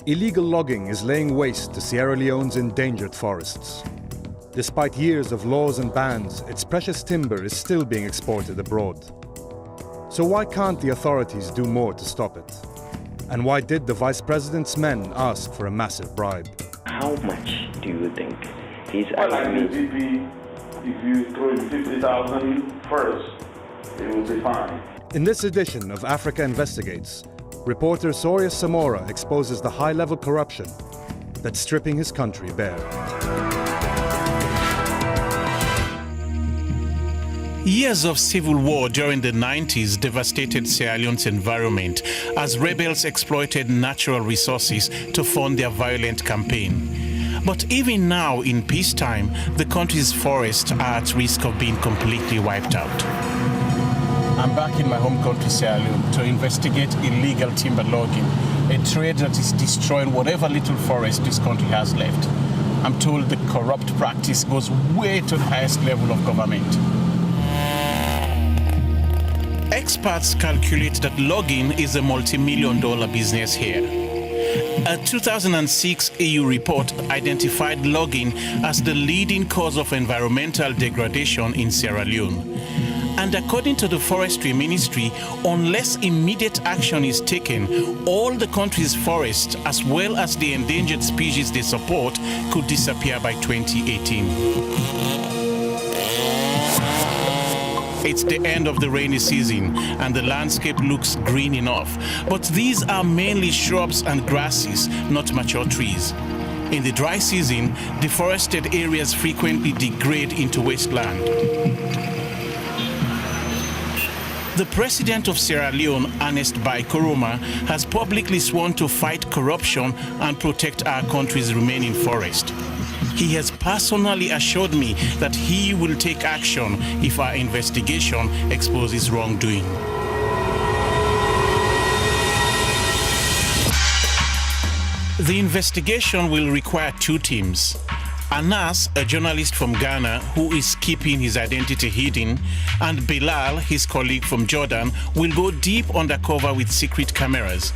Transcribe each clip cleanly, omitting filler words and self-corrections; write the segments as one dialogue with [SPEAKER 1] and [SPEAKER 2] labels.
[SPEAKER 1] Illegal logging is laying waste to Sierra Leone's endangered forests. Despite years of laws and bans, its precious timber is still being exported abroad. So why can't the authorities do more to stop it? And why did the Vice President's men ask for a massive bribe?
[SPEAKER 2] How much do you think he's
[SPEAKER 3] Well, like the
[SPEAKER 2] asking?
[SPEAKER 3] VP, if you throw in 50,000 first, it will be fine.
[SPEAKER 1] In this edition of Africa Investigates, reporter Soria Samora exposes the high-level corruption that's stripping his country bare.
[SPEAKER 4] Years of civil war during the 90s devastated Sierra Leone's environment as rebels exploited natural resources to fund their violent campaign. But even now, in peacetime, the country's forests are at risk of being completely wiped out. I'm back in my home country, Sierra Leone, to investigate illegal timber logging, a trade that is destroying whatever little forest this country has left. I'm told the corrupt practice goes way to the highest level of government. Experts calculate that logging is a multi-million-dollar business here. A 2006 EU report identified logging as the leading cause of environmental degradation in Sierra Leone. And according to the Forestry Ministry, unless immediate action is taken, all the country's forests, as well as the endangered species they support, could disappear by 2018. It's the end of the rainy season and the landscape looks green enough. But these are mainly shrubs and grasses, not mature trees. In the dry season, deforested areas frequently degrade into wasteland. The president of Sierra Leone, Ernest Bai Koroma, has publicly sworn to fight corruption and protect our country's remaining forest. He has personally assured me that he will take action if our investigation exposes wrongdoing. The investigation will require two teams. Anas, a journalist from Ghana who is keeping his identity hidden, and Bilal, his colleague from Jordan, will go deep undercover with secret cameras.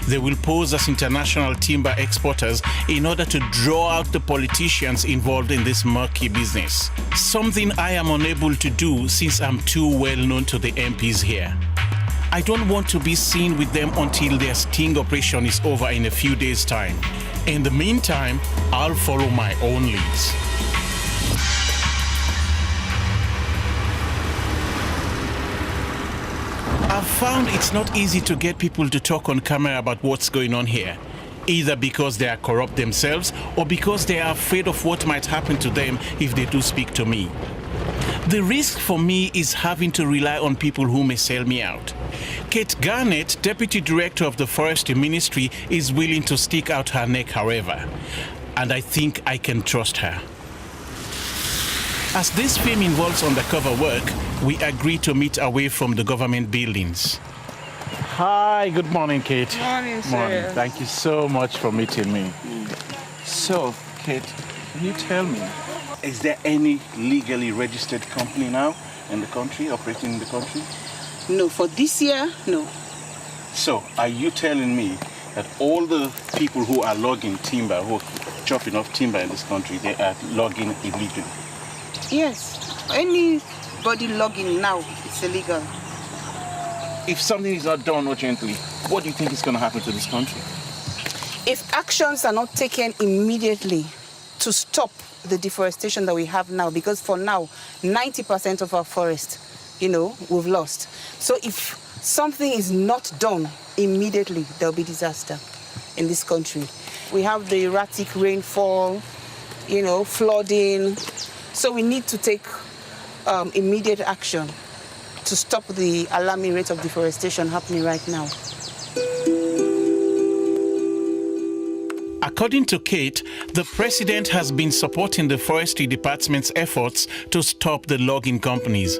[SPEAKER 4] They will pose as international timber exporters in order to draw out the politicians involved in this murky business. Something I am unable to do since I'm too well known to the MPs here. I don't want to be seen with them until their sting operation is over in a few days' time. In the meantime, I'll follow my own leads. I've found it's not easy to get people to talk on camera about what's going on here, either because they are corrupt themselves or because they are afraid of what might happen to them if they do speak to me. The risk for me is having to rely on people who may sell me out. Kate Garnett, Deputy Director of the Forestry Ministry, is willing to stick out her neck, however, and I think I can trust her. As this film involves undercover work, we agree to meet away from the government buildings. Hi, good morning, Kate.
[SPEAKER 5] Good morning, sir.
[SPEAKER 4] Morning. Thank you so much for meeting me. So, Kate, can you tell me, is there any legally registered company now in the country, operating in the country?
[SPEAKER 5] No, for this year, no.
[SPEAKER 4] So, are you telling me that all the people who are logging timber, who are chopping off timber in this country, they are logging illegally?
[SPEAKER 5] Yes. Anybody logging now is illegal.
[SPEAKER 4] If something is not done urgently, what do you think is going to happen to this country?
[SPEAKER 5] If actions are not taken immediately to stop the deforestation that we have now, because for now, 90% of our forest, we've lost. So if something is not done immediately, there'll be disaster in this country. We have the erratic rainfall, flooding. So we need to take immediate action to stop the alarming rate of deforestation happening right now.
[SPEAKER 4] According to Kate, the president has been supporting the Forestry Department's efforts to stop the logging companies.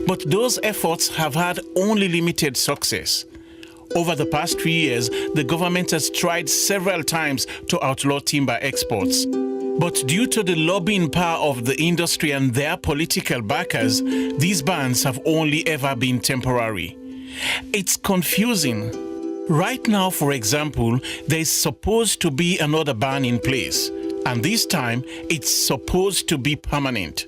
[SPEAKER 4] But those efforts have had only limited success. Over the past 3 years, the government has tried several times to outlaw timber exports. But due to the lobbying power of the industry and their political backers, these bans have only ever been temporary. It's confusing. Right now, for example, there is supposed to be another ban in place, and this time it's supposed to be permanent.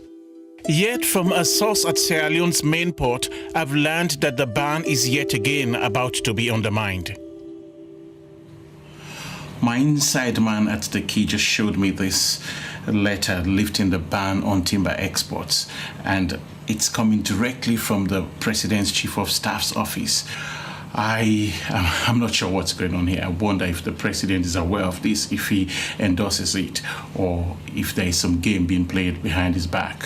[SPEAKER 4] Yet from a source at Sierra Leone's main port, I've learned that the ban is yet again about to be undermined. My inside man at the key just showed me this letter lifting the ban on timber exports, and it's coming directly from the President's Chief of Staff's office. I'm not sure what's going on here. I wonder if the President is aware of this, if he endorses it, or if there is some game being played behind his back.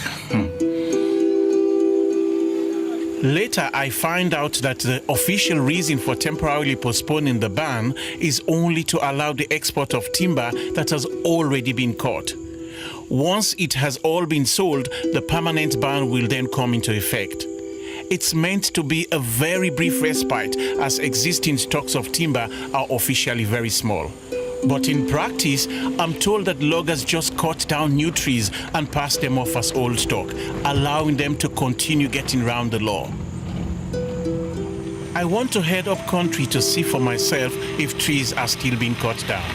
[SPEAKER 4] Later, I find out that the official reason for temporarily postponing the ban is only to allow the export of timber that has already been cut. Once it has all been sold, the permanent ban will then come into effect. It's meant to be a very brief respite, as existing stocks of timber are officially very small. But in practice, I'm told that loggers just cut down new trees and pass them off as old stock, allowing them to continue getting around the law. I want to head up country to see for myself if trees are still being cut down.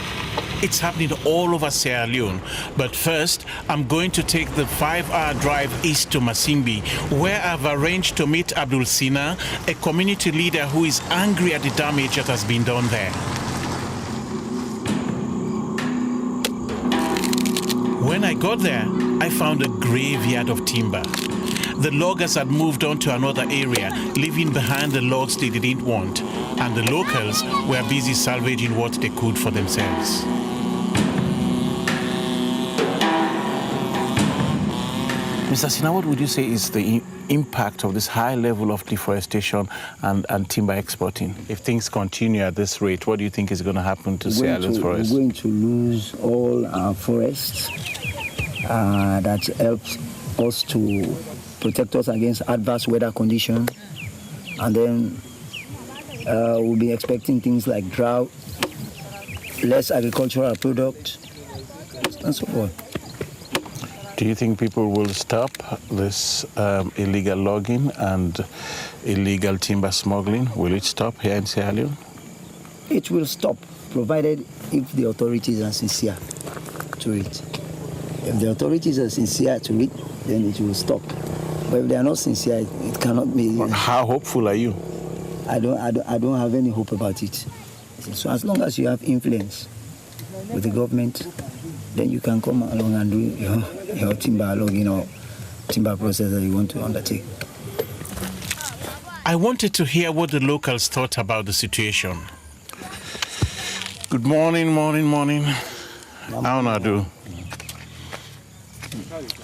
[SPEAKER 4] It's happening all over Sierra Leone, but first I'm going to take the 5-hour drive east to Masimbi, where I've arranged to meet Abdul Sina, a community leader who is angry at the damage that has been done there. When I got there, I found a graveyard of timber. The loggers had moved on to another area, leaving behind the logs they didn't want, and the locals were busy salvaging what they could for themselves. Mr. Sina, what would you say is the impact of this high level of deforestation and timber exporting? If things continue at this rate, what do you think is going to happen to Sierra Leone's forests?
[SPEAKER 6] We're going to lose all our forests. That helps us to protect us against adverse weather conditions. And then we'll be expecting things like drought, less agricultural product, and so forth.
[SPEAKER 4] Do you think people will stop this illegal logging and illegal timber smuggling? Will it stop here in Sierra Leone?
[SPEAKER 6] It will stop, provided if the authorities are sincere to it. If the authorities are sincere to it, then it will stop. But if they are not sincere, it cannot be.
[SPEAKER 4] How hopeful are you?
[SPEAKER 6] I don't have any hope about it. So as long as you have influence with the government, then you can come along and do your timber logging or timber process that you want to undertake.
[SPEAKER 4] I wanted to hear what the locals thought about the situation. Good morning, morning. How do I do?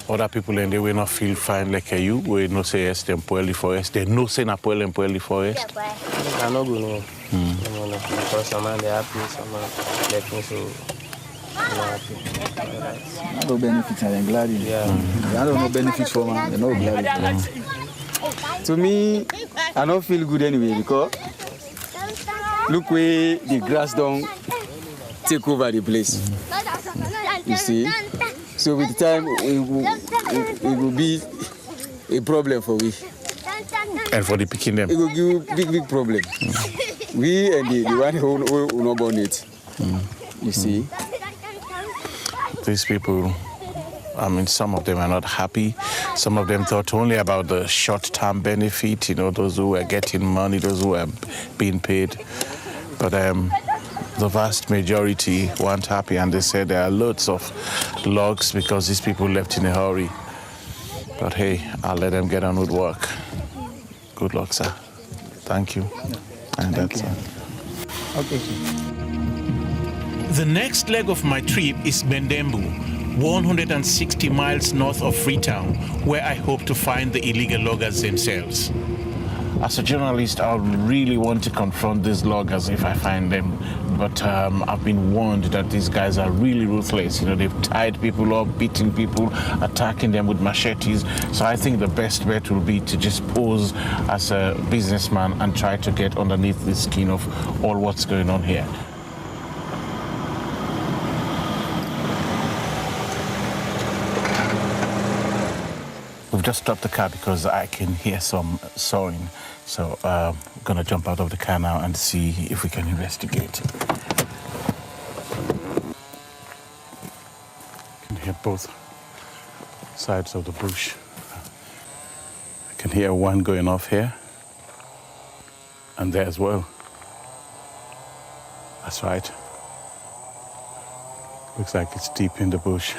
[SPEAKER 4] Other people and they will not feel fine like you. We no say yes, them poorly forest. They no say na poorly forest.
[SPEAKER 7] I know go no. Because some man they happy, some man they think so.
[SPEAKER 6] I don't benefit and I'm glad. I don't know benefits for man. They're not glad.
[SPEAKER 8] To me, I don't feel good anyway because look where the grass don't take over the place. You see? So with time, it will be a problem for we.
[SPEAKER 4] And for the picking them?
[SPEAKER 8] It will give big problem. We and the one who not born it. You see?
[SPEAKER 4] These people, I mean, some of them are not happy. Some of them thought only about the short-term benefit, those who were getting money, those who were being paid. But the vast majority weren't happy, and they said there are loads of logs because these people left in a hurry. But hey, I'll let them get on with work. Good luck, sir. Thank you. And
[SPEAKER 6] Thank
[SPEAKER 4] that's
[SPEAKER 6] you.
[SPEAKER 4] all.
[SPEAKER 6] Okay.
[SPEAKER 4] The next leg of my trip is Bendembu, 160 miles north of Freetown, where I hope to find the illegal loggers themselves. As a journalist, I really want to confront these loggers if I find them. But I've been warned that these guys are really ruthless. They've tied people up, beating people, attacking them with machetes. So I think the best bet will be to just pose as a businessman and try to get underneath the skin of all what's going on here. We've just stopped the car because I can hear some sawing. So we're going to jump out of the car now and see if we can investigate. I can hear both sides of the bush. I can hear one going off here and there as well. That's right. Looks like it's deep in the bush.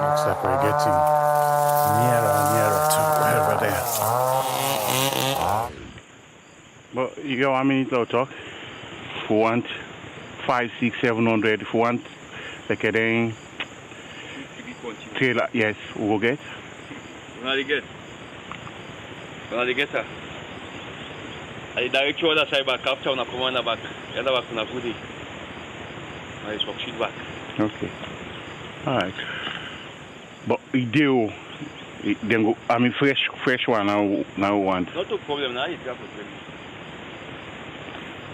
[SPEAKER 4] Looks like we're getting nearer and nearer to wherever they are. But you go, how many to talk? If we want 500, 600, 700, if we want like a day, trailer, yes, we will get.
[SPEAKER 9] When get? When get her? I direct you other side back after on a commander back. The other back on a goodie. I swap sheet back.
[SPEAKER 4] Okay. Alright. But you do then go, I mean fresh one now want.
[SPEAKER 9] Not a problem now, it's a problem.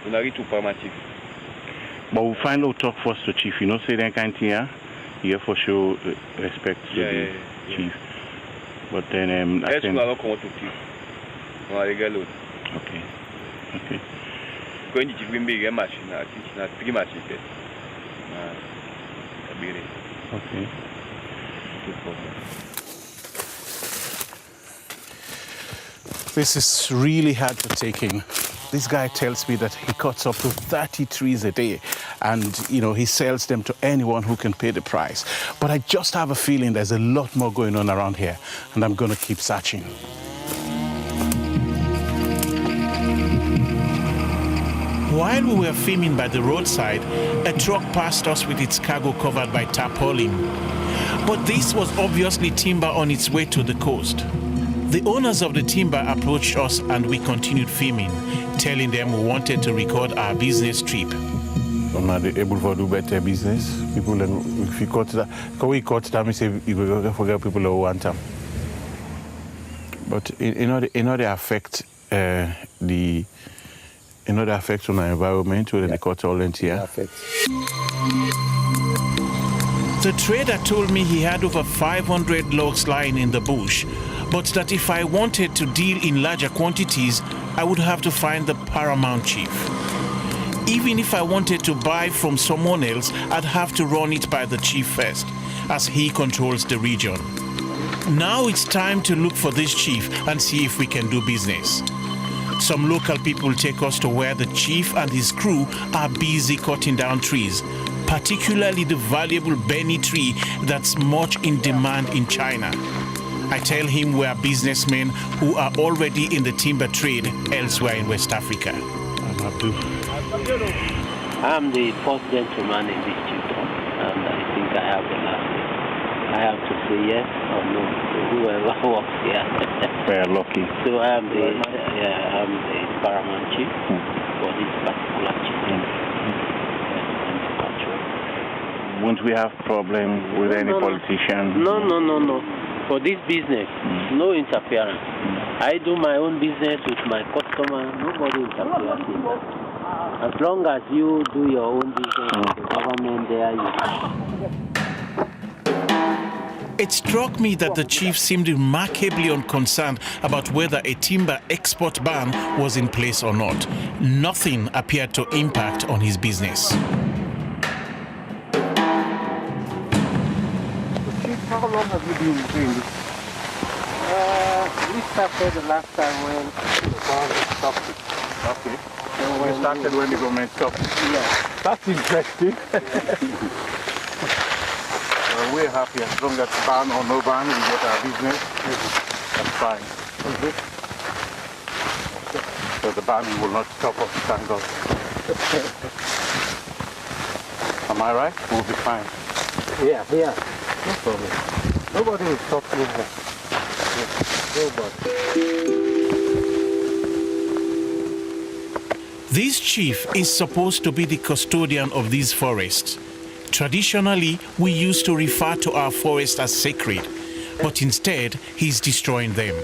[SPEAKER 9] We are too pragmatic.
[SPEAKER 4] But we'll find out talk first to chief, you know, say that kind of thing, yeah? You for sure respect to the chief. But then I think okay. Okay.
[SPEAKER 9] Going to win big machine, not 3 matches.
[SPEAKER 4] Okay. This is really hard to take in. This guy tells me that he cuts up to 30 trees a day and, you know, he sells them to anyone who can pay the price. But I just have a feeling there's a lot more going on around here and I'm going to keep searching. While we were filming by the roadside, a truck passed us with its cargo covered by tarpaulin. But this was obviously timber on its way to the coast. The owners of the timber approached us and we continued filming, telling them we wanted to record our business trip. We're not able to do better business. People, if you cut that, can we cut them and say you will forget people who want them. But in order affect the effect on the environment when they cut all in here. The trader told me he had over 500 logs lying in the bush, but that if I wanted to deal in larger quantities, I would have to find the paramount chief. Even if I wanted to buy from someone else, I'd have to run it by the chief first, as he controls the region. Now it's time to look for this chief and see if we can do business. Some local people take us to where the chief and his crew are busy cutting down trees, particularly the valuable Benny tree that's much in demand in China. I tell him we are businessmen who are already in the timber trade elsewhere in West Africa.
[SPEAKER 10] I'm the first gentleman in this tutor, and I think I have the last name. I have to say yes or no to whoever works here.
[SPEAKER 4] Very lucky.
[SPEAKER 10] So I'm the paramount chief for this particular chief.
[SPEAKER 4] Won't we have problem with any politician?
[SPEAKER 10] No. For this business, no interference. I do my own business with my customer. Nobody interferes in that. As long as you do your own business with the government there,
[SPEAKER 4] It struck me that the chief seemed remarkably unconcerned about whether a timber export ban was in place or not. Nothing appeared to impact on his business.
[SPEAKER 10] How long have you been doing this? We started the last time when the government stopped it.
[SPEAKER 4] Okay. So we started when the government stopped it?
[SPEAKER 10] Yeah.
[SPEAKER 4] That's interesting. We're happy as long as ban or no ban, we get our business. That's fine. So the ban will not stop us, thank God. Am I right? We'll be fine.
[SPEAKER 10] Yeah. No problem. Nobody will stop you here. Nobody.
[SPEAKER 4] This chief is supposed to be the custodian of these forests. Traditionally, we used to refer to our forests as sacred, but instead, he's destroying them.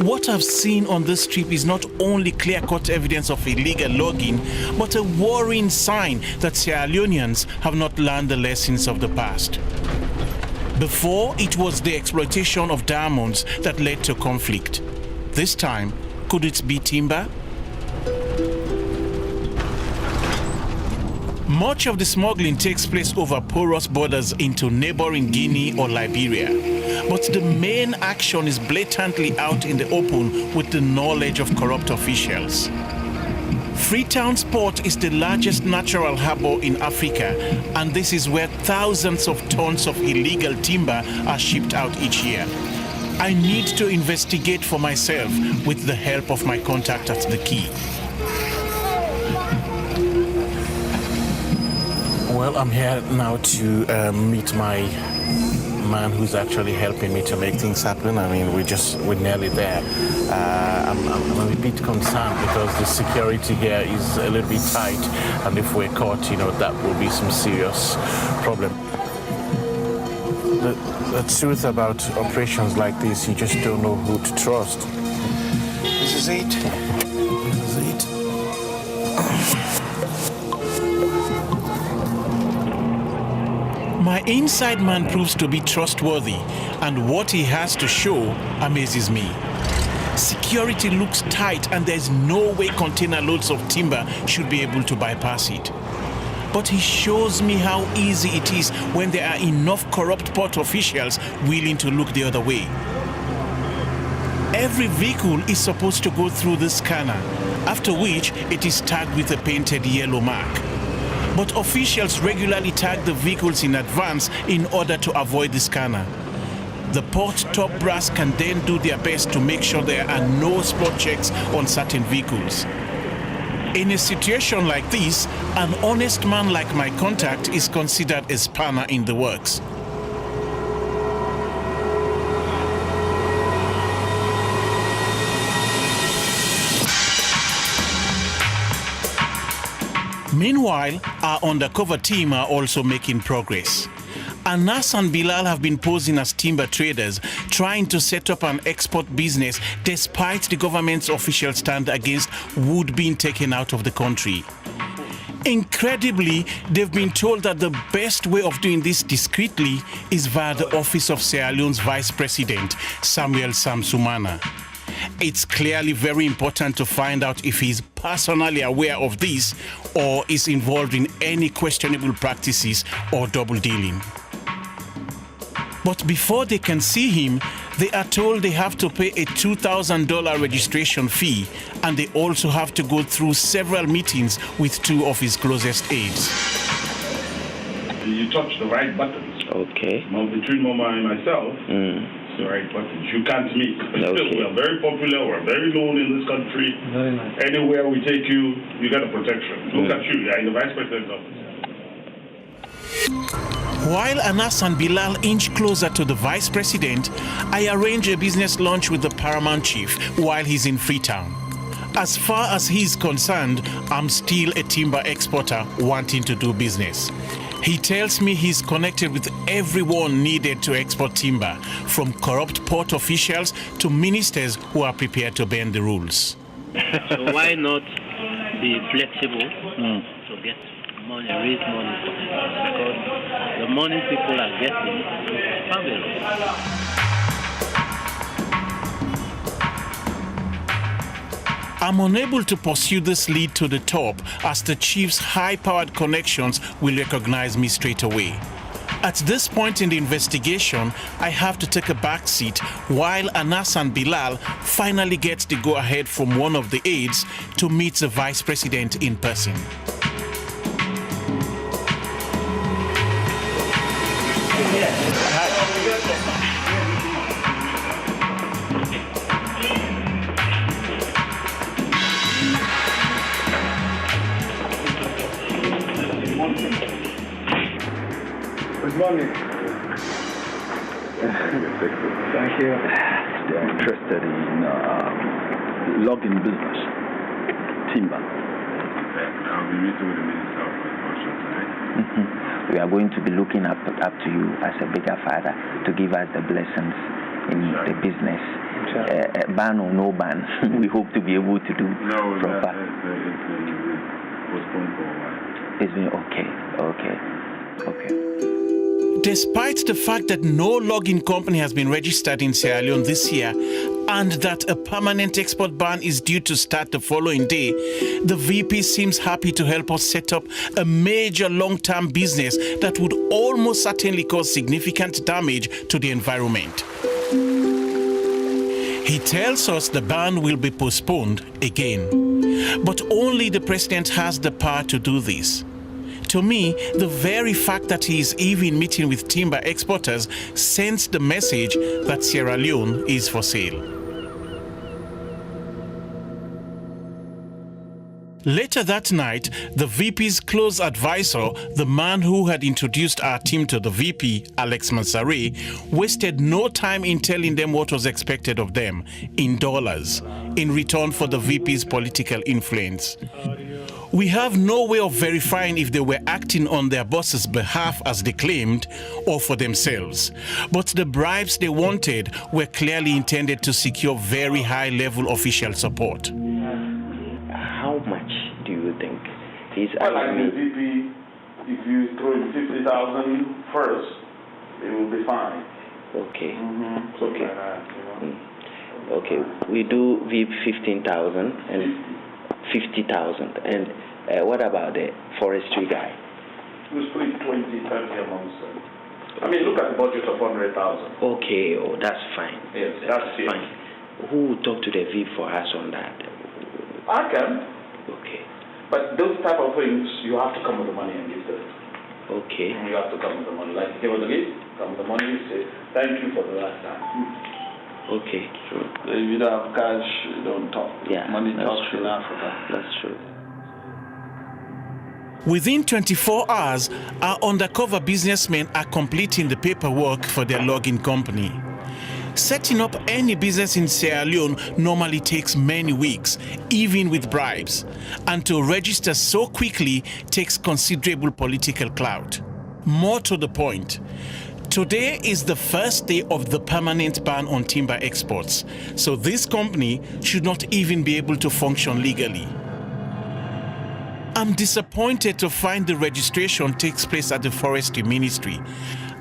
[SPEAKER 4] What I've seen on this trip is not only clear-cut evidence of illegal logging, but a worrying sign that Sierra Leoneans have not learned the lessons of the past. Before, it was the exploitation of diamonds that led to conflict. This time, could it be timber? Much of the smuggling takes place over porous borders into neighboring Guinea or Liberia. But the main action is blatantly out in the open with the knowledge of corrupt officials. Freetown's port is the largest natural harbor in Africa, and this is where thousands of tons of illegal timber are shipped out each year. I need to investigate for myself with the help of my contact at the quay. Well, I'm here now to meet my man who's actually helping me to make things happen. I mean, we're nearly there. I'm a bit concerned because the security here is a little bit tight, and if we're caught, that will be some serious problem. The truth about operations like this, you just don't know who to trust. This is it. This is it. My inside man proves to be trustworthy, and what he has to show amazes me. Security looks tight, and there's no way container loads of timber should be able to bypass it. But he shows me how easy it is when there are enough corrupt port officials willing to look the other way. Every vehicle is supposed to go through the scanner, after which it is tagged with a painted yellow mark. But officials regularly tag the vehicles in advance in order to avoid the scanner. The port top brass can then do their best to make sure there are no spot checks on certain vehicles. In a situation like this, an honest man like my contact is considered a spanner in the works. Meanwhile, our undercover team are also making progress. Anas and Bilal have been posing as timber traders, trying to set up an export business despite the government's official stand against wood being taken out of the country. Incredibly, they've been told that the best way of doing this discreetly is via the office of Sierra Leone's Vice President, Samuel Samsumana. It's clearly very important to find out if he's personally aware of this or is involved in any questionable practices or double dealing. But before they can see him, they are told they have to pay a $2,000 registration fee, and they also have to go through several meetings with two of his closest aides.
[SPEAKER 3] You touch the right buttons.
[SPEAKER 2] Okay.
[SPEAKER 3] Now, between Mama and myself, it's the right buttons. You can't meet.
[SPEAKER 2] Okay.
[SPEAKER 3] We are very popular. We're very known in this country.
[SPEAKER 11] Very nice.
[SPEAKER 3] Anywhere we take you, you get a protection. Look at you. You're in the Vice President's office.
[SPEAKER 4] While Anas and Bilal inch closer to the Vice President, I arrange a business lunch with the Paramount Chief while he's in Freetown. As far as he's concerned, I'm still a timber exporter wanting to do business. He tells me he's connected with everyone needed to export timber, from corrupt port officials to ministers who are prepared to bend the rules.
[SPEAKER 10] So why not be flexible to get money, raise money for people? Because the money people are getting is fabulous.
[SPEAKER 4] I'm unable to pursue this lead to the top as the chief's high-powered connections will recognize me straight away. At this point in the investigation, I have to take a back seat while Anas and Bilal finally get the go-ahead from one of the aides to meet the Vice President in person.
[SPEAKER 3] Good morning.
[SPEAKER 11] Thank you.
[SPEAKER 12] They are interested in logging business, timber.
[SPEAKER 3] I'll be meeting with the Minister of Agriculture today.
[SPEAKER 13] We are going to be looking up to you as a bigger father to give us the blessings in the business.
[SPEAKER 2] ban or no ban, we hope to be able to do proper. It's been okay.
[SPEAKER 4] Despite the fact that no logging company has been registered in Sierra Leone this year and that a permanent export ban is due to start the following day, the VP seems happy to help us set up a major long-term business that would almost certainly cause significant damage to the environment. He tells us the ban will be postponed again, but only the president has the power to do this. To me, the very fact that he is even meeting with timber exporters sends the message that Sierra Leone is for sale. Later that night, the VP's close advisor, the man who had introduced our team to the VP, Alex Mansare, wasted no time in telling them what was expected of them in dollars in return for the VP's political influence. We have no way of verifying if they were acting on their boss's behalf as they claimed or for themselves. But the bribes they wanted were clearly intended to secure very high-level official support.
[SPEAKER 2] How much do you think he's
[SPEAKER 3] well, like the VP, if you throw in 50,000 first, it will be fine.
[SPEAKER 2] Okay.
[SPEAKER 3] Okay.
[SPEAKER 2] Okay. We do VP 15,000 and 50,000. And what about the forestry guy?
[SPEAKER 3] We split 20, 30 amongst them. I mean, look at the budget of 100,000.
[SPEAKER 2] Okay, that's fine.
[SPEAKER 3] Yes, that's
[SPEAKER 2] fine. Who will talk to the VP for us on that?
[SPEAKER 3] I can.
[SPEAKER 2] Okay.
[SPEAKER 3] But those type of things, you have to come with the money and give them.
[SPEAKER 2] Okay.
[SPEAKER 3] You have to come with the money. Like, give us the gift, come with the money, say, thank you for the last time.
[SPEAKER 2] Okay.
[SPEAKER 3] True. If you don't have cash, you don't talk.
[SPEAKER 2] Yeah,
[SPEAKER 3] money
[SPEAKER 2] that's
[SPEAKER 3] talks
[SPEAKER 2] true.
[SPEAKER 3] in Africa.
[SPEAKER 2] That's true.
[SPEAKER 4] Within 24 hours, our undercover businessmen are completing the paperwork for their logging company. Setting up any business in Sierra Leone normally takes many weeks, even with bribes, and to register so quickly takes considerable political clout. More to the point, today is the first day of the permanent ban on timber exports, so this company should not even be able to function legally. I'm disappointed to find the registration takes place at the Forestry Ministry,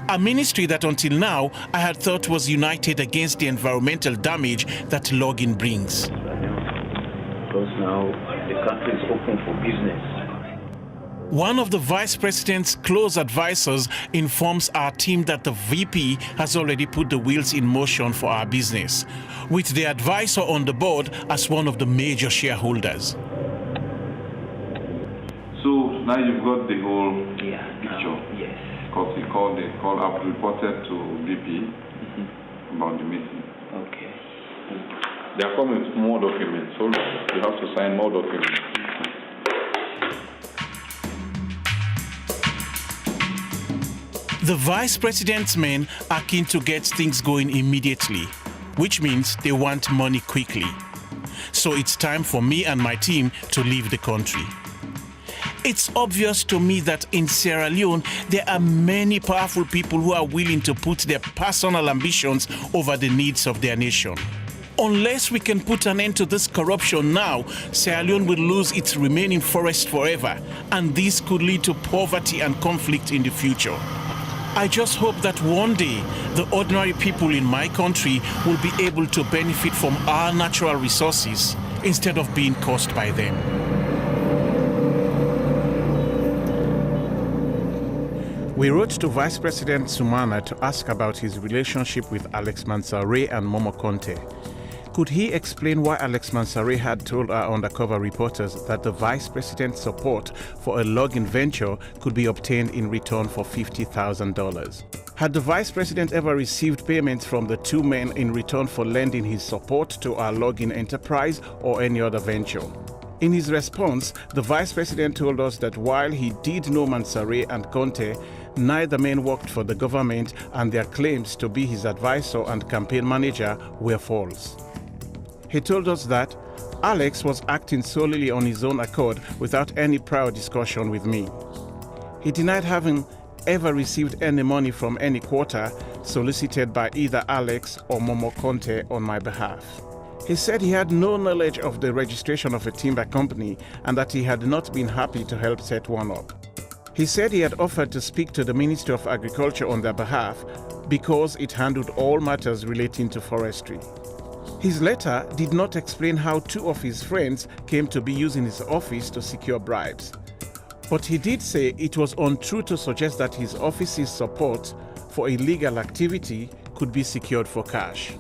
[SPEAKER 4] a ministry that until now I had thought was united against the environmental damage that logging brings.
[SPEAKER 11] Because now the country is open for business.
[SPEAKER 4] One of the vice president's close advisors informs our team that the VP has already put the wheels in motion for our business, with the advisor on the board as one of the major shareholders.
[SPEAKER 13] So now you've got the whole picture.
[SPEAKER 2] Yes.
[SPEAKER 13] Because they called up, reported to VP about the meeting.
[SPEAKER 2] Okay.
[SPEAKER 13] They are coming with more documents, so you have to sign more documents.
[SPEAKER 4] The vice president's men are keen to get things going immediately, which means they want money quickly. So it's time for me and my team to leave the country. It's obvious to me that in Sierra Leone, there are many powerful people who are willing to put their personal ambitions over the needs of their nation. Unless we can put an end to this corruption now, Sierra Leone will lose its remaining forest forever, and this could lead to poverty and conflict in the future. I just hope that one day, the ordinary people in my country will be able to benefit from our natural resources instead of being caused by them.
[SPEAKER 1] We wrote to Vice President Sumana to ask about his relationship with Alex Mansare and Momo Conte. Could he explain why Alex Mansare had told our undercover reporters that the Vice President's support for a logging venture could be obtained in return for $50,000? Had the Vice President ever received payments from the two men in return for lending his support to our logging enterprise or any other venture? In his response, the Vice President told us that while he did know Mansare and Conte, neither men worked for the government and their claims to be his advisor and campaign manager were false. He told us that Alex was acting solely on his own accord without any prior discussion with me. He denied having ever received any money from any quarter,
[SPEAKER 4] solicited by either Alex or Momo Conte on my behalf. He said he had no knowledge of the registration of a timber company and that he had not been happy to help set one up. He said he had offered to speak to the Ministry of Agriculture on their behalf because it handled all matters relating to forestry. His letter did not explain how two of his friends came to be using his office to secure bribes. But he did say it was untrue to suggest that his office's support for illegal activity could be secured for cash.